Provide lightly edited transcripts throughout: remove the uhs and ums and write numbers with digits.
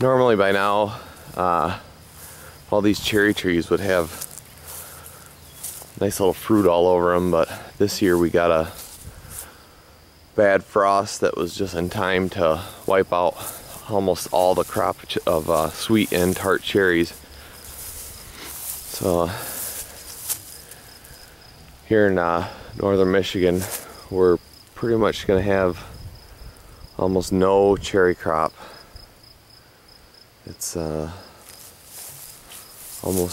Normally by now, all these cherry trees would have nice little fruit all over them, but this year we got a bad frost that was just in time to wipe out almost all the crop of sweet and tart cherries. So here in northern Michigan, we're pretty much going to have almost no cherry crop. It's almost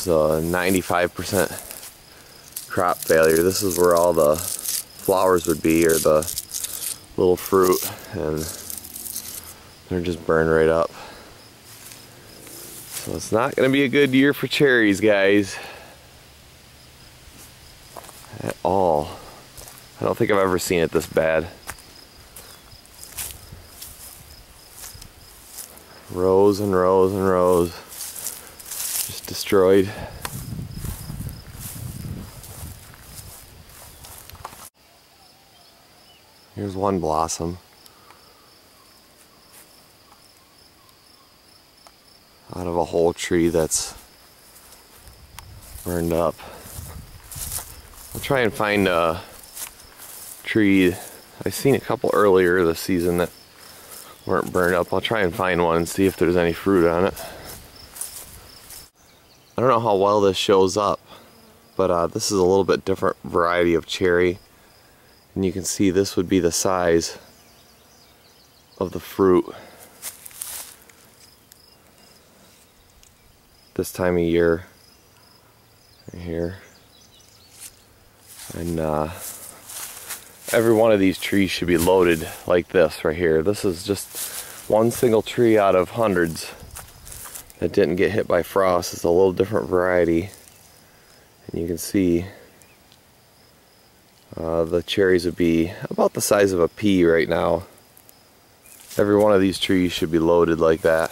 a 95% crop failure. This is where all the flowers would be, or the little fruit, and they're just burned right up. So it's not going to be a good year for cherries, guys, at all. I don't think I've ever seen it this bad. Rows and rows and rows just destroyed. Here's one blossom out of a whole tree that's burned up. I'll try and find a tree. I've seen a couple earlier this season that weren't burned up. I'll try and find one and see if there's any fruit on it. I don't know how well this shows up, but this is a little bit different variety of cherry, and you can see this would be the size of the fruit this time of year right here. And every one of these trees should be loaded like this right here. This is just one single tree out of hundreds that didn't get hit by frost. It's a little different variety, and you can see the cherries would be about the size of a pea right now. Every one of these trees should be loaded like that,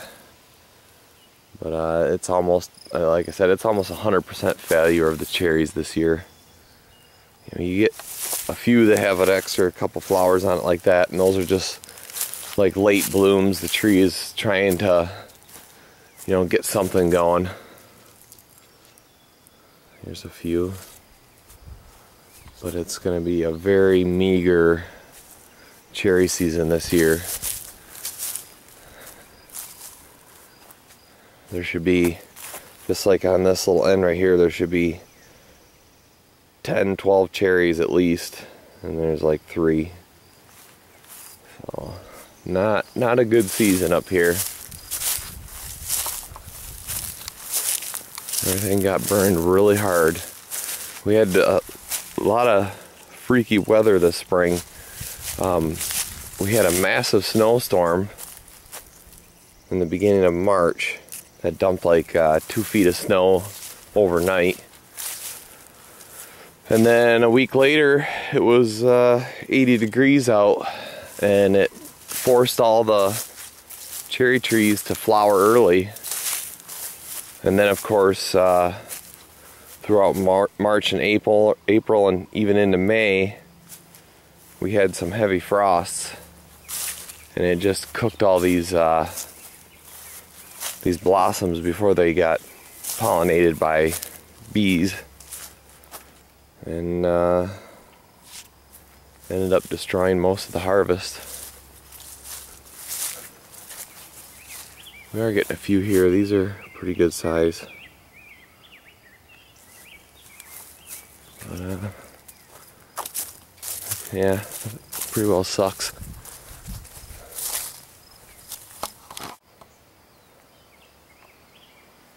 but it's almost, like I said, it's almost 100% failure of the cherries this year. You know, you get a few that have an extra couple flowers on it like that, and those are just like late blooms. The tree is trying to, you know, get something going. Here's a few, but it's going to be a very meager cherry season this year. There should be, just like on this little end right here, there should be 10, 12 cherries at least, and there's like 3. So not a good season up here. Everything got burned really hard. We had a lot of freaky weather this spring. We had a massive snowstorm in the beginning of March that dumped like 2 feet of snow overnight. And then a week later, it was 80 degrees out, and it forced all the cherry trees to flower early. And then, of course, throughout March and April and even into May, we had some heavy frosts, and it just cooked all these blossoms before they got pollinated by bees. And ended up destroying most of the harvest. We are getting a few here. These are pretty good size. But, yeah, pretty well sucks.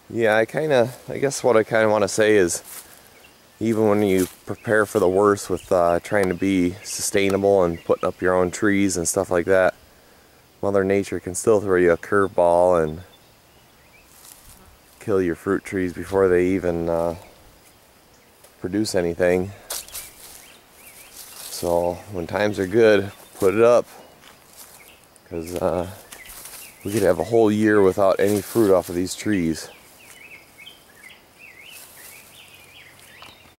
Yeah, I guess what I kind of want to say is, even when you prepare for the worst with trying to be sustainable and putting up your own trees and stuff like that, Mother Nature can still throw you a curveball and kill your fruit trees before they even produce anything. So when times are good, put it up, because we could have a whole year without any fruit off of these trees.